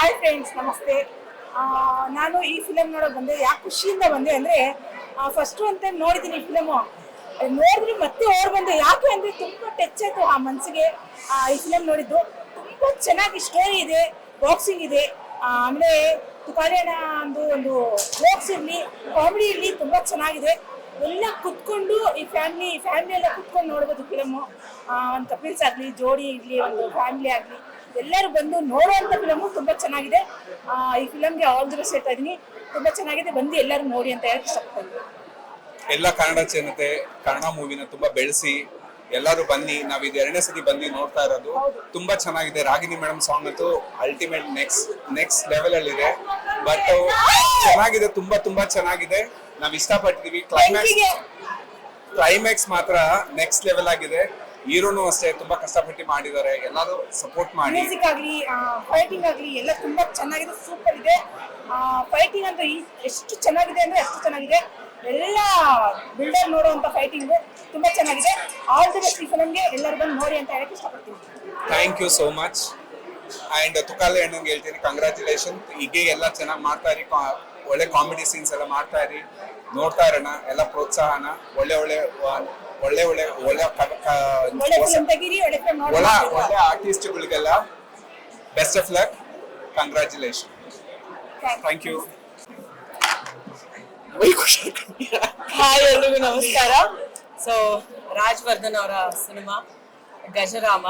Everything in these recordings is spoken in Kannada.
ಹಾಯ್ ಫ್ರೆಂಡ್ಸ್, ನಮಸ್ತೆ. ನಾನು ಈ ಫಿಲಮ್ ನೋಡೋಕೆ ಬಂದೆ. ಯಾಕೆ ಖುಷಿಯಿಂದ ಬಂದೆ ಅಂದರೆ, ಫಸ್ಟು ಅಂತ ನೋಡಿದ್ದೀನಿ ಫಿಲಮು. ನೋಡಿದ್ರೆ ಮತ್ತೆ ಓಡ್ ಬಂದೆ. ಯಾಕೆ ಅಂದರೆ ತುಂಬ ಟಚ್ ಆಯಿತು ಆ ಮನಸ್ಸಿಗೆ. ಈ ಫಿಲಮ್ ನೋಡಿದ್ದು ತುಂಬ ಚೆನ್ನಾಗಿ ಸ್ಟೋರಿ ಇದೆ, ಬಾಕ್ಸಿಂಗ್ ಇದೆ, ಆಮೇಲೆ ತುಕಾಲಿಯನ ಒಂದು ಜೋಕ್ಸ್ ಇರಲಿ, ಕಾಮಿಡಿ ಇರಲಿ, ತುಂಬ ಚೆನ್ನಾಗಿದೆ. ಎಲ್ಲ ಕುತ್ಕೊಂಡು ಈ ಫ್ಯಾಮಿಲಿ ಎಲ್ಲ ಕುತ್ಕೊಂಡು ನೋಡ್ಬೋದು ಫಿಲಮು. ಒಂದು ಕಪಿಲ್ಸ್ ಆಗಲಿ, ಜೋಡಿ ಇರಲಿ, ಒಂದು ಫ್ಯಾಮಿಲಿ ಆಗಲಿ, ಎಲ್ಲರೂ ಬಂದು ನೋಡುವಂಥ ಫಿಲಮು. ತುಂಬ ಚೆನ್ನಾಗಿದೆ. ಈ ಫಿಲಮ್ಗೆ ಆಲ್ ದಿ ಬೆಸ್ಟ್ ಹೇಳ್ತಾ ಇದ್ದೀನಿ. ತುಂಬ ಚೆನ್ನಾಗಿದೆ, ಬಂದು ಎಲ್ಲರೂ ನೋಡಿ ಅಂತ ಹೇಳಕ್ಕೆ ಇಷ್ಟಪಡ್ತೀನಿ. ಎಲ್ಲ ಕನ್ನಡ ಜನತೆ ಕನ್ನಡ ಮೂವಿನ ತುಂಬಾ ಬೆಳೆಸಿ ಎಲ್ಲರೂ ಬನ್ನಿ. ನಾವ್ ಇದು 2ನೇ ಸತಿ ಬಂದು ನೋಡ್ತಾ ಇರೋದು. ತುಂಬಾ ಚೆನ್ನಾಗಿದೆ. ರಾಗಿಣಿ ಮೇಡಮ್ ಸಾಂಗ್ ಅಂತೂ ಅಲ್ಟಿಮೇಟ್ ನೆಕ್ಸ್ಟ್ ಲೆವೆಲ್ ಅಲ್ಲಿ ಇದೆ. ಬಟ್ ಚೆನ್ನಾಗಿದೆ, ತುಂಬಾ ಚೆನ್ನಾಗಿದೆ. ನಾವ್ ಇಷ್ಟಪಟ್ಟಿದೀವಿ. ಕ್ಲೈಮ್ಯಾಕ್ಸ್ ಮಾತ್ರ ನೆಕ್ಸ್ಟ್ ಲೆವೆಲ್ ಆಗಿದೆ. ಹೀರೋನು ಅಷ್ಟೇ ತುಂಬಾ ಕಷ್ಟಪಟ್ಟು ಮಾಡಿದ್ದಾರೆ. ಎಲ್ಲರೂ ಸಪೋರ್ಟ್ ಮಾಡಿ. ಮ್ಯೂಸಿಕ್ ಆಗಲಿ, ಫೈಟಿಂಗ್ ಆಗಲಿ, ಎಲ್ಲ ತುಂಬಾ ಚೆನ್ನಾಗಿದೆ, ಸೂಪರ್ ಇದೆ. ಫೈಟಿಂಗ್ ಅಂತ ಎಷ್ಟು ಚೆನ್ನಾಗಿದೆ ಅಂದ್ರೆ ಅಷ್ಟು ಚೆನ್ನಾಗಿದೆ. ಎಲ್ಲ ಬಿಲ್ಡರ್ ನೋಡುವಂತ ಫೈಟಿಂಗು ತುಂಬಾ ಚೆನ್ನಾಗಿದೆ. ಆಲ್ ದಿ ಬೆಸ್ಟ್ ಈ ಫಿಲಮ್ಗೆ. ಎಲ್ಲರೂ ಬಂದು ನೋಡಿ ಅಂತ ಹೇಳಕ್ಕೆ ಇಷ್ಟಪಡ್ತೀನಿ. Thank you so much. And Tukali ಅಣ್ಣಂಗೆ ಹೇಳ್ತೀನಿ, ಕಂಗ್ರ್ಯಾಚುಲೇಷನ್. ಹೀಗೆ ಎಲ್ಲ ಚೆನ್ನಾಗಿ ಮಾಡ್ತಾ ಇರಿ. ಒಳ್ಳೆ ಕಾಮಿಡಿ ಸೀನ್ಸ್ ಎಲ್ಲ ಮಾಡ್ತಾ ಇರಿ. ನೋಡ್ತಾ ಇರೋಣ. ಎಲ್ಲ ಪ್ರೋತ್ಸಾಹನ ಒಳ್ಳೆ ಆರ್ಟಿಸ್ಟ್ಗಳಿಗೆಲ್ಲ best of luck. Congratulation. Thank you. Hi, ಎಲ್ರಿಗೂ ನಮಸ್ಕಾರ. ಸೊ ರಾಜವರ್ಧನ್ ಅವರ cinema Gajarama,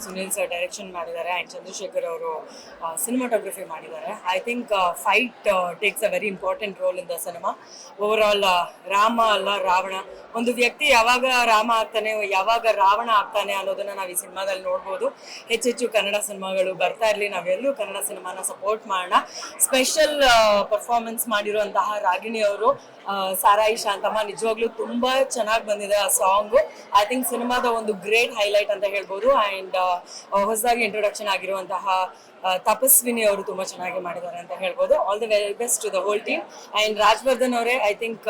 Sunil sir direction ಮಾಡಿದ್ದಾರೆ ಆ್ಯಂಡ್ ಚಂದ್ರಶೇಖರ್ ಅವರು ಸಿನಿಮಾಟೋಗ್ರಫಿ ಮಾಡಿದ್ದಾರೆ. I think fight takes a very important role in the cinema. Overall Rama ಅಲ್ಲ ರಾವಣ, ಒಂದು ವ್ಯಕ್ತಿ ಯಾವಾಗ ರಾಮ ಆಗ್ತಾನೆ, ಯಾವಾಗ ರಾವಣ ಆಗ್ತಾನೆ ಅನ್ನೋದನ್ನ ನಾವು ಈ ಸಿನಿಮಾದಲ್ಲಿ ನೋಡ್ಬೋದು. ಹೆಚ್ಚೆಚ್ಚು ಕನ್ನಡ ಸಿನಿಮಾಗಳು ಬರ್ತಾ ಇರಲಿ, ನಾವೆಲ್ಲರೂ ಕನ್ನಡ ಸಿನಿಮಾನ ಸಪೋರ್ಟ್ ಮಾಡೋಣ. ಸ್ಪೆಷಲ್ ಪರ್ಫಾರ್ಮೆನ್ಸ್ ಮಾಡಿರುವಂತಹ ರಾಗಿಣಿ ಅವರು, ಸಾರಾಯಿ ಶಾಂತಮ್ಮ, ನಿಜವಾಗ್ಲೂ ತುಂಬಾ ಚೆನ್ನಾಗಿ ಬಂದಿದೆ ಆ ಸಾಂಗು. ಐ ಥಿಂಕ್ ಸಿನಿಮಾದ ಒಂದು ಗ್ರೇಟ್ ಹೈಲೈಟ್ ಅಂತ ಹೇಳ್ಬೋದು. ಆ್ಯಂಡ್ ಹೊಸದಾಗಿ ಇಂಟ್ರೊಡಕ್ಷನ್ ಆಗಿರುವಂತಹ ತಪಸ್ವಿನಿ ಅವರು ತುಂಬಾ ಚೆನ್ನಾಗಿ ಮಾಡಿದ್ದಾರೆ ಅಂತ ಹೇಳ್ಬೋದು. All the very best to the whole team. And Rajavardhan ಅವರೇ, ಐ ಥಿಂಕ್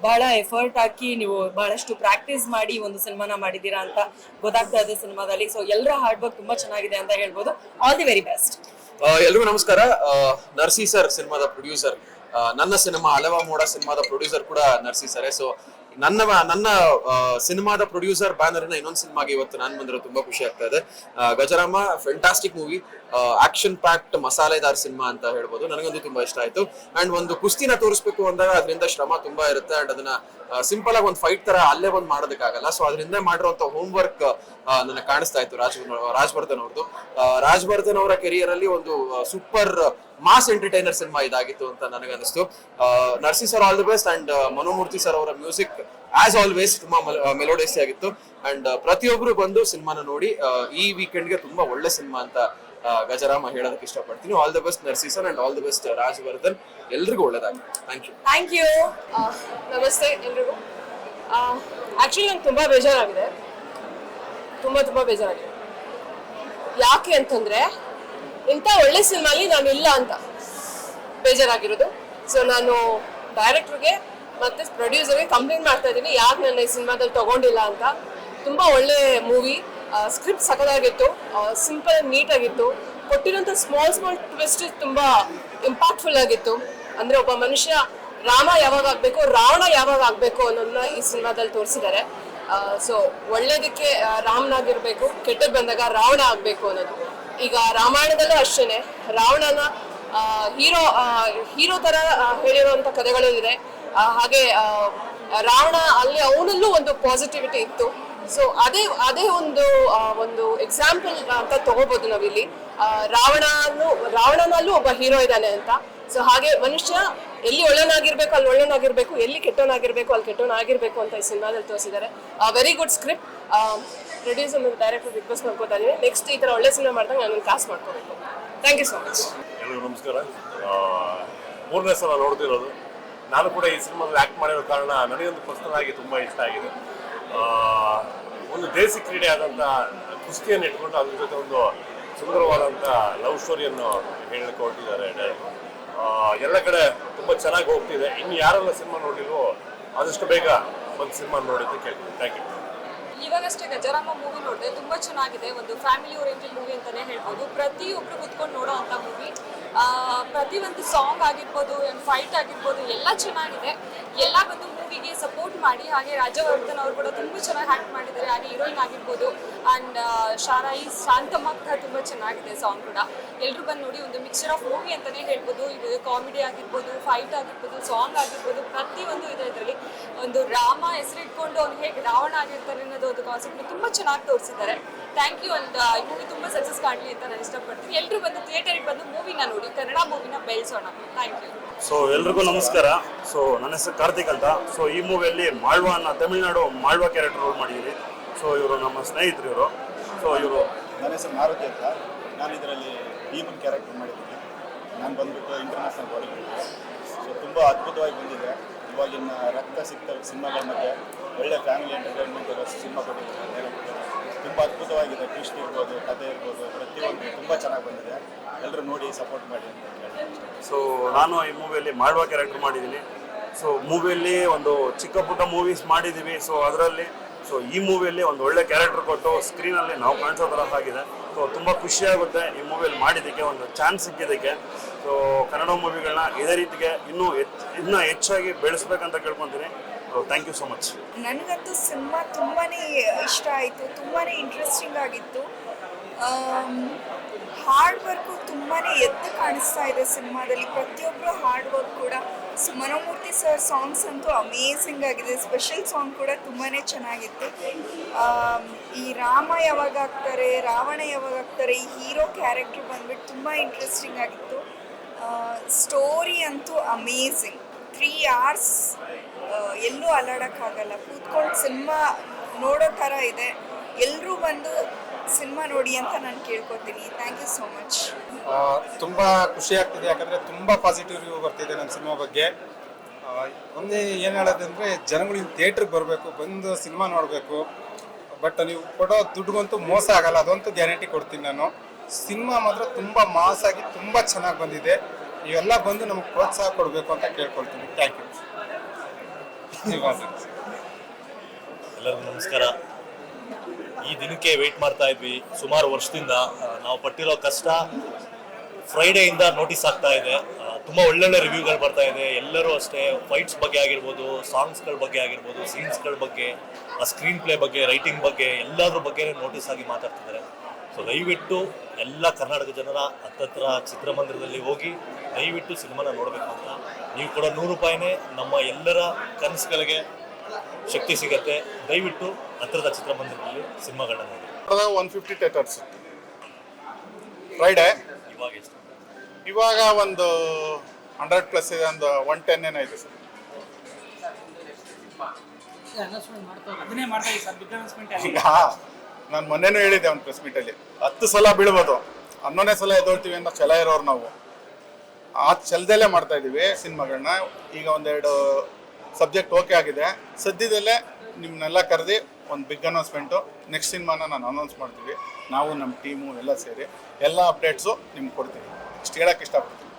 ಬಹಳ ಎಫರ್ಟ್ ಹಾಕಿ ನೀವು ಬಹಳಷ್ಟು ಪ್ರಾಕ್ಟೀಸ್ ಮಾಡಿ ಒಂದು ಸಿನಿಮಾನ ಮಾಡಿದ್ದೀರಾ ಅಂತ ಗೊತ್ತಾಗ್ತಾ ಇದೆ ಸಿನಿಮಾದಲ್ಲಿ. ಸೊ ಎಲ್ಲರ ಹಾರ್ಡ್ ವರ್ಕ್ ತುಂಬಾ ಚೆನ್ನಾಗಿದೆ ಅಂತ ಹೇಳ್ಬೋದು. All the very best. ಎಲ್ರಿಗೂ ನಮಸ್ಕಾರ. ನರ್ಸಿ ಸರ್ ಸಿನಿಮಾದ ಪ್ರೊಡ್ಯೂಸರ್, ನನ್ನ ಸಿನಿಮಾ ಅಲವಾ ಮೋಡ ಸಿನಿಮಾದ ಪ್ರೊಡ್ಯೂಸರ್ ಕೂಡ ನರ್ಸಿ ಸರ್. ಸೊ ನನ್ನ ಸಿನಿಮಾದ ಪ್ರೊಡ್ಯೂಸರ್ ಬ್ಯಾನರ್ ನ ಇನ್ನೊಂದು ಸಿನಿಮಾಗೆ ಇವತ್ತು ನಾನು ಬಂದಿರೋ ತುಂಬಾ ಖುಷಿ ಆಗ್ತಾ ಇದೆ. Gajarama fantastic movie, action packed ಮಸಾಲೆದಾರ್ ಸಿನಿಮಾ ಅಂತ ಹೇಳ್ಬೋದು. ನನಗಂತೂ ತುಂಬಾ ಇಷ್ಟ ಆಯ್ತು. ಅಂಡ್ ಒಂದು ಕುಸ್ತಿನ ತೋರಿಸ್ಬೇಕು ಅಂದಾಗ ಅದರಿಂದ ಶ್ರಮ ತುಂಬಾ ಇರುತ್ತೆ. ಅಂಡ್ ಅದನ್ನ ಸಿಂಪಲ್ ಆಗಿ ಒಂದು ಫೈಟ್ ತರ ಅಲ್ಲೇ ಬಂದು ಮಾಡೋದಕ್ಕಾಗಲ್ಲ. ಸೊ ಅದರಿಂದ ಮಾಡಿರುವಂತ ಹೋಮ್ ವರ್ಕ್ ನನಗೆ ಕಾಣಿಸ್ತಾ ಇತ್ತು ರಾಜವರ್ಧನ್ ಅವ್ರದ್ದು. ರಾಜವರ್ಧನ್ ಅವರ ಕೆರಿಯರ್ ಅಲ್ಲಿ ಒಂದು ಸೂಪರ್ ಮಾಸ್ ಎಂಟರ್ಟೈನರ್ ಸಿನಿಮಾ ಇದಾಗಿತ್ತು ಅಂತ ನನಗನ್ನಿಸ್ತು. Narsi sir all the best. And Manomurthy sir ಅವರ ಮ್ಯೂಸಿಕ್ ಆಸ್ ಆಲ್ವೇಸ್ ತುಂಬಾ ಮೆಲೋಡಿಯಸ್ ಆಗಿತ್ತು. ಅಂಡ್ ಪ್ರತಿಯೊಬ್ರು ಬಂದು ಸಿನಿಮಾನ ನೋಡಿ. ಈ ವೀಕೆಂಡ್ಗೆ ತುಂಬಾ ಒಳ್ಳೆ ಸಿನಿಮಾ ಅಂತ ಗಜರಾಮ ಹೇಳೋದಕ್ಕೆ ಇಷ್ಟಪಡ್ತೀನಿ. All the best Narsi sir and all the best Rajavardhan. ಎಲ್ರಿಗೂ ಒಳ್ಳೇದಾಗಿ. Thank you. Thank you. ನಮಸ್ತೆ ಎಲ್ರಿಗೂ. ಆಕ್ಚುಲಿ ನಂಗೆ ತುಂಬಾ ಬೇಜಾರಾಗಿದೆ, ತುಂಬಾ ಬೇಜಾರಾಗಿದೆ. ಯಾಕೆ ಅಂತಂದ್ರೆ ಇಂಥ ಒಳ್ಳೆ ಸಿನಿಮಾಲಿ ನಾನು ಇಲ್ಲ ಅಂತ ಬೇಜಾರಾಗಿರೋದು. ಸೊ ನಾನು ಡೈರೆಕ್ಟರ್ಗೆ ಮತ್ತೆ ಪ್ರೊಡ್ಯೂಸರ್ಗೆ ಕಂಪ್ಲೇಂಟ್ ಮಾಡ್ತಾ ಇದ್ದೀನಿ, ಯಾಕೆ ನನ್ನ ಈ ಸಿನಿಮಾದಲ್ಲಿ ತಗೊಂಡಿಲ್ಲ ಅಂತ. ತುಂಬಾ ಒಳ್ಳೆ ಮೂವಿ, ಸ್ಕ್ರಿಪ್ಟ್ ಸಖತ್ತಾಗಿತ್ತು, ಸಿಂಪಲ್ ನೀಟಾಗಿತ್ತು. ಕೊಟ್ಟಿರೋಂಥ ಸ್ಮಾಲ್ ಟ್ವಿಸ್ಟ್ ತುಂಬಾ ಇಂಪ್ಯಾಕ್ಟ್ಫುಲ್ ಆಗಿತ್ತು. ಅಂದ್ರೆ ಒಬ್ಬ ಮನುಷ್ಯ ರಾಮ ಯಾವಾಗ ಆಗ್ಬೇಕು, ರಾವಣ ಯಾವಾಗ ಆಗ್ಬೇಕು ಅನ್ನೋದನ್ನ ಈ ಸಿನಿಮಾದಲ್ಲಿ ತೋರಿಸಿದ್ದಾರೆ. ಸೊ ಒಳ್ಳೇದಕ್ಕೆ ರಾಮನಾಗಿರ್ಬೇಕು, ಕೆಟ್ಟದ್ದು ಬಂದಾಗ ರಾವಣ ಆಗ್ಬೇಕು ಅನ್ನೋದು. ಈಗ ರಾಮಾಯಣದಲ್ಲೂ ಅಷ್ಟೇನೆ ರಾವಣನ ಹೀರೋ ತರ ಹೇಳಿರುವಂತ ಕಥೆಗಳು ಇದೆ. ಹಾಗೆ ರಾವಣ ಅಲ್ಲಿ ಅವನಲ್ಲೂ ಒಂದು ಪಾಸಿಟಿವಿಟಿ ಇತ್ತು. ಸೊ ಅದೇ ಒಂದು ಎಕ್ಸಾಂಪಲ್ ಅಂತ ತಗೋಬಹುದು ನಾವಿಲ್ಲಿ. ರಾವಣನಲ್ಲೂ ಒಬ್ಬ ಹೀರೋ ಇದ್ದಾನೆ ಅಂತ. ಸೊ ಹಾಗೆ ಮನುಷ್ಯ ಎಲ್ಲಿ ಒಳ್ಳೆನಾಗಿರ್ಬೇಕು ಅಲ್ಲಿ ಒಳ್ಳೆನಾಗಿರ್ಬೇಕು, ಎಲ್ಲಿ ಕೆಟ್ಟವನಾಗಿರ್ಬೇಕು ಅಲ್ಲಿ ಕೆಟ್ಟವನಾಗಿರ್ಬೇಕು ಅಂತ ಈ ಸಿನಿಮಾದಲ್ಲಿ ತೋರಿಸಿದ್ದಾರೆ. Very good script. ಪ್ರೊಡ್ಯೂಸರ್ ಮತ್ತು ಡೈರೆಕ್ಟರ್ ರಿಕ್ವೆಸ್ಟ್ ಮಾಡ್ಕೋತಾ ಇದ್ದೀನಿ, ನೆಕ್ಸ್ಟ್ ಈ ಥರ ಒಳ್ಳೆ ಸಿನಿಮಾ ಮಾಡಿದಾಗ ನಾನು ಕಾಸ್ಟ್ ಮಾಡ್ಕೋಬೇಕು. Thank you so much. ಎಲ್ಲರಿಗೂ ನಮಸ್ಕಾರ. 3ನೇ ಸಲ ನೋಡ್ತಿರೋದು. ನಾನು ಕೂಡ ಈ ಸಿನಿಮಾದಲ್ಲಿ ಆ್ಯಕ್ಟ್ ಮಾಡಿರೋ ಕಾರಣ ನನಗೊಂದು ಪರ್ಸನಲ್ ಆಗಿ ತುಂಬ ಇಷ್ಟ ಆಗಿದೆ. ಒಂದು ದೇಸಿ ಕ್ರೀಡೆ ಆದಂಥ ಕುಸ್ತಿಯನ್ನು ಇಟ್ಕೊಂಡು ಅದ್ರ ಜೊತೆ ಒಂದು ಸುಂದರವಾದಂಥ ಲವ್ ಸ್ಟೋರಿಯನ್ನು ಹೇಳಲಿಕ್ಕೆ ಹೊರಟಿದ್ದಾರೆ ಡೈರೆಕ್ಟರ್. ಎಲ್ಲ ಕಡೆ ತುಂಬ ಚೆನ್ನಾಗಿ ಹೋಗ್ತಿದೆ. ಇನ್ನು ಯಾರೆಲ್ಲ ಸಿನಿಮಾ ನೋಡಿಲ್ವೋ ಆದಷ್ಟು ಬೇಗ ಒಂದು ಸಿನಿಮಾ ನೋಡಿದ್ದು ಕೇಳ್ತೀನಿ. Thank you. ಇವಾಗಷ್ಟೇ ಗಜರಾಮ ಮೂವಿ ನೋಡಿದೆ, ತುಂಬ ಚೆನ್ನಾಗಿದೆ. ಒಂದು ಫ್ಯಾಮಿಲಿ ಓರಿಯೆಂಟೆಡ್ ಮೂವಿ ಅಂತಲೇ ಹೇಳ್ಬೋದು. ಪ್ರತಿಯೊಬ್ಬರು ಕುತ್ಕೊಂಡು ನೋಡೋ ಅಂಥ ಮೂವಿ. ಪ್ರತಿಯೊಂದು ಸಾಂಗ್ ಆಗಿರ್ಬೋದು ಫೈಟ್ ಆಗಿರ್ಬೋದು ಎಲ್ಲ ಚೆನ್ನಾಗಿದೆ. ಎಲ್ಲ ಬಂದು ಮೂವಿಗೆ ಸಪೋರ್ಟ್ ಮಾಡಿ. ಹಾಗೆ ರಾಜವರ್ಧನ್ ಅವರು ಕೂಡ ತುಂಬ ಚೆನ್ನಾಗಿ ಆ್ಯಕ್ಟ್ ಮಾಡಿದ್ದಾರೆ. ಹಾಗೆ ಹೀರೋಯಿನ್ ಆಗಿರ್ಬೋದು ಆ್ಯಂಡ್ ಶಾರಾಯಿ ಶಾಂತಮ್ಮ ಕೂಡ ತುಂಬ ಚೆನ್ನಾಗಿದೆ ಸಾಂಗ್ ಕೂಡ. ಎಲ್ಲರೂ ಬಂದು ನೋಡಿ. ಒಂದು ಮಿಕ್ಸ್ಚರ್ ಆಫ್ ಮೂವಿ ಅಂತಲೇ ಹೇಳ್ಬೋದು. ಇದು ಕಾಮಿಡಿ ಆಗಿರ್ಬೋದು, ಫೈಟ್ ಆಗಿರ್ಬೋದು, ಸಾಂಗ್ ಆಗಿರ್ಬೋದು, ಪ್ರತಿಯೊಂದು ಇದೆ ಇದರಲ್ಲಿ. ಒಂದು ರಾಮ ಹೆಸರಿಟ್ಕೊಂಡು ಅವ್ನು ಹೇಗೆ ರಾವಣ ಆಗಿರ್ತಾರೆ ಅನ್ನೋದು ಒಂದು ಕಾನ್ಸೆಪ್ಟ್ ತುಂಬ ಚೆನ್ನಾಗಿ ತೋರಿಸಿದ್ದಾರೆ. Thank you. ಅಂಡ್ ಈ ಮೂವಿ ತುಂಬ ಸಕ್ಸಸ್ ಕಾಣಲಿ ಅಂತ ನಾನು ಇಷ್ಟಪಡ್ತೀನಿ. ಎಲ್ಲರೂ ಬಂದು ಥಿಯೇಟರಿಗೆ ಬಂದು ಮೂವಿನ ನೋಡಿ, ಕನ್ನಡ ಮೂವಿನ ಬೆಳೆಸೋಣ. Thank you. ಸೊ ಎಲ್ರಿಗೂ ನಮಸ್ಕಾರ. ಸೊ ನನ್ನ ಹೆಸರು ಕಾರ್ತಿಕ್ ಅಂತ. ಸೊ ಈ ಮೂವಿಯಲ್ಲಿ ಮಾಳ್ವಾನ ತಮಿಳುನಾಡು ಮಾಳ್ವಾ ಕ್ಯಾರೆಕ್ಟರ್ ರೋಲ್ ಮಾಡಿದ್ದೀನಿ. ಸೊ ಇವರು ನಮ್ಮ ಸ್ನೇಹಿತರು ಇವರು. ಸೊ ಇವರು ನನ್ನ ಹೆಸರು ಮಾರುತಿ ಅಂತ. ನಾನು ಇದರಲ್ಲಿ ಭೀಮನ್ ಕ್ಯಾರೆಕ್ಟರ್ ಮಾಡಿದ್ದೀನಿ. ನಾನು ಬಂದ್ಬಿಟ್ಟು ಇಂಟರ್ನ್ಯಾಷನಲ್ ಬಾಡಿ ಬಿಲ್ಡರ್. ಸೊ ತುಂಬ ಅದ್ಭುತವಾಗಿ ಬಂದಿದೆ. ಇವಾಗಿನ ರಕ್ತ ಸಿಕ್ತ ಸಿನಿಮಾಗಳ ಮಧ್ಯೆ ಒಳ್ಳೆ ಫ್ಯಾಮಿಲಿ ಎಂಟರ್ಟೈನ್ಮೆಂಟ್ ಇರೋ ಸಿನಿಮಾ ಕೊಟ್ಟಿದ್ದಾರೆ. ತುಂಬ ಅದ್ಭುತವಾಗಿದೆ. ಟ್ವಿಸ್ಟ್ ಇರ್ಬೋದು, ಕಥೆ ಇರ್ಬೋದು, ಪ್ರತಿಯೊಂದು ತುಂಬ ಚೆನ್ನಾಗಿ ಬಂದಿದೆ. ಎಲ್ಲರೂ ನೋಡಿ ಸಪೋರ್ಟ್ ಮಾಡಿ ಅಂತ ಹೇಳ್ತೀನಿ. ಸೊ ನಾನು ಈ ಮೂವಿಯಲ್ಲಿ ಮಾಳ್ವಾ ಕ್ಯಾರೆಕ್ಟರ್ ಮಾಡಿದ್ದೀನಿ. ಸೊ ಮೂವಿಯಲ್ಲಿ ಒಂದು ಚಿಕ್ಕ ಪುಟ್ಟ ಮೂವೀಸ್ ಮಾಡಿದ್ದೀವಿ. ಸೊ ಅದರಲ್ಲಿ ಈ ಮೂವಿಯಲ್ಲಿ ಒಂದು ಒಳ್ಳೆ ಕ್ಯಾರೆಕ್ಟರ್ ಕೊಟ್ಟು ಸ್ಕ್ರೀನಲ್ಲಿ ನಾವು ಕಾಣಿಸೋ ಥರ ಆಗಿದೆ. ಸೊ ತುಂಬ ಖುಷಿಯಾಗುತ್ತೆ ಈ ಮೂವಿಯಲ್ಲಿ ಮಾಡಿದ್ದಕ್ಕೆ, ಒಂದು ಚಾನ್ಸ್ ಸಿಕ್ಕಿದ್ದಕ್ಕೆ. ಸೊ ಕನ್ನಡ ಮೂವಿಗಳನ್ನ ಇದೇ ರೀತಿಗೆ ಇನ್ನೂ ಹೆಚ್ಚಾಗಿ ಬೆಳೆಸ್ಬೇಕಂತ ಕೇಳ್ಕೊತೀನಿ. So thank you so much. ನನಗಂತೂ ಸಿನಿಮಾ ತುಂಬಾ ಇಷ್ಟ ಆಯಿತು. ತುಂಬಾ ಇಂಟ್ರೆಸ್ಟಿಂಗ್ ಆಗಿತ್ತು. ಹಾರ್ಡ್ ವರ್ಕು ತುಂಬಾ ಎದ್ದು ಕಾಣಿಸ್ತಾ ಇದೆ ಸಿನಿಮಾದಲ್ಲಿ. ಪ್ರತಿಯೊಬ್ಬರು ಹಾರ್ಡ್ ವರ್ಕ್ ಕೂಡ. ಮನೋಮೂರ್ತಿ ಸರ್ ಸಾಂಗ್ಸ್ ಅಂತೂ ಅಮೇಝಿಂಗ್ ಆಗಿದೆ. ಸ್ಪೆಷಲ್ ಸಾಂಗ್ ಕೂಡ ತುಂಬಾ ಚೆನ್ನಾಗಿತ್ತು. ಈ ರಾಮ ಯಾವಾಗ ಆಗ್ತಾರೆ, ರಾವಣ ಯಾವಾಗ ಆಗ್ತಾರೆ, ಈ ಹೀರೋ ಕ್ಯಾರೆಕ್ಟರ್ ಬಂದ್ಬಿಟ್ಟು ತುಂಬ ಇಂಟ್ರೆಸ್ಟಿಂಗ್ ಆಗಿತ್ತು. ಸ್ಟೋರಿ ಅಂತೂ ಅಮೇಝಿಂಗ್. 3 hours ಎಲ್ಲೂ ಅಲ್ಲಾಡೋಕ್ಕಾಗಲ್ಲ. ಕೂತ್ಕೊಂಡು ಸಿನಿಮಾ ನೋಡೋ ಥರ ಇದೆ. ಎಲ್ಲರೂ ಬಂದು ಸಿನಿಮಾ ನೋಡಿ ಅಂತ ನಾನು ಕೇಳ್ಕೊತೀನಿ. Thank you so much. ತುಂಬ ಖುಷಿ ಆಗ್ತಿದೆ. ಯಾಕಂದರೆ ತುಂಬ ಪಾಸಿಟಿವ್ ರಿವ್ಯೂ ಬರ್ತಿದೆ ನಮ್ಮ ಸಿನಿಮಾ ಬಗ್ಗೆ. ಒಂದೇ ಏನು ಹೇಳೋದಂದರೆ ಜನಗಳು ಥಿಯೇಟ್ರಿಗೆ ಬರಬೇಕು, ಬಂದು ಸಿನಿಮಾ ನೋಡಬೇಕು. ಬಟ್ ನೀವು ಕೊಡೋ ದುಡ್ಡುಗಂತೂ ಮೋಸ ಆಗಲ್ಲ, ಅದಂತೂ ಗ್ಯಾರಂಟಿ ಕೊಡ್ತೀನಿ ನಾನು. ಸಿನಿಮಾ ಮಾತ್ರ ತುಂಬ ಮಾಸಾಗಿ ತುಂಬ ಚೆನ್ನಾಗಿ ಬಂದಿದೆ. ನೀವೆಲ್ಲ ಬಂದು ನಮಗೆ ಪ್ರೋತ್ಸಾಹ ಕೊಡಬೇಕು ಅಂತ ಕೇಳ್ಕೊಳ್ತೀನಿ. Thank you. ಎಲ್ಲರಿಗೂ ನಮಸ್ಕಾರ. ಈ ದಿನಕ್ಕೆ ವೆಯ್ಟ್ ಮಾಡ್ತಾ ಇದ್ವಿ ಸುಮಾರು ವರ್ಷದಿಂದ. ನಾವು ಪಟ್ಟಿರೋ ಕಷ್ಟ ಫ್ರೈಡೆಯಿಂದ ನೋಟಿಸ್ ಆಗ್ತಾ ಇದೆ. ತುಂಬ ಒಳ್ಳೊಳ್ಳೆ ರಿವ್ಯೂಗಳು ಬರ್ತಾ ಇದೆ. ಎಲ್ಲರೂ ಅಷ್ಟೇ ಫೈಟ್ಸ್ ಬಗ್ಗೆ ಆಗಿರ್ಬೋದು, ಸಾಂಗ್ಸ್ಗಳ ಬಗ್ಗೆ ಆಗಿರ್ಬೋದು, ಸೀನ್ಸ್ಗಳ ಬಗ್ಗೆ, ಆ ಸ್ಕ್ರೀನ್ ಪ್ಲೇ ಬಗ್ಗೆ, ರೈಟಿಂಗ್ ಬಗ್ಗೆ, ಎಲ್ಲದ್ರ ಬಗ್ಗೆ ನೋಟಿಸ್ ಆಗಿ ಮಾತಾಡ್ತಿದ್ದಾರೆ. ಸೊ ದಯವಿಟ್ಟು ಎಲ್ಲ ಕರ್ನಾಟಕ ಜನರ ಹತ್ತತ್ರ ಚಿತ್ರಮಂದಿರದಲ್ಲಿ ಹೋಗಿ ದಯವಿಟ್ಟು ಸಿನಿಮಾನ ನೋಡಬೇಕು ಅಂತ. ನೀವು ಕೊಡೋ 100 ರೂಪಾಯಿನೇ ನಮ್ಮ ಎಲ್ಲರ ಕನಸುಗಳಿಗೆ ಶಕ್ತಿ ಸಿಗತ್ತೆ. ದಯವಿಟ್ಟು ಹತ್ತಿರದ ಚಿತ್ರಮಂದಿರದಲ್ಲಿ ಸಿನಿಮಾಗಳನ್ನ ನೋಡಿ. 150 ಥಿಯೇಟರ್ಸ್ ಫ್ರೈಡೆ. ಇವಾಗ ಎಷ್ಟು? ಇವಾಗ ಒಂದು 100+ ಇದೆ. ಒಂದು 110 ಏನೋ ಇದೆ ಸರ್. ಈಗ ನಾನು ಮೊನ್ನೆನೂ ಹೇಳಿದ್ದೆ ಒಂದು ಪ್ರೆಸ್ ಮೀಟಲ್ಲಿ, 10 ಸಲ ಬೀಳ್ಬೋದು, 11ನೇ ಸಲ ಎದ್ದೋಳ್ತೀವಿ ಅನ್ನೋ ಛಲ ಇರೋರು ನಾವು. ಆ ಛಲದಲ್ಲೇ ಮಾಡ್ತಾ ಇದ್ದೀವಿ ಸಿನಿಮಾಗಳನ್ನ. ಈಗ 1-2 ಸಬ್ಜೆಕ್ಟ್ ಓಕೆ ಆಗಿದೆ. ಸದ್ಯದಲ್ಲೇ ನಿಮ್ಮನ್ನೆಲ್ಲ ಕರೆದು ಒಂದು ಬಿಗ್ ಅನೌನ್ಸ್ಮೆಂಟು, ನೆಕ್ಸ್ಟ್ ಸಿನಿಮಾನ ನಾನು ಅನೌನ್ಸ್ ಮಾಡ್ತೀವಿ. ನಾವು ನಮ್ಮ ಟೀಮು ಎಲ್ಲ ಸೇರಿ ಎಲ್ಲ ಅಪ್ಡೇಟ್ಸು ನಿಮ್ಗೆ ಕೊಡ್ತೀವಿ. ಇಷ್ಟು ಹೇಳೋಕ್ಕೆ ಇಷ್ಟಪಡ್ತೀನಿ.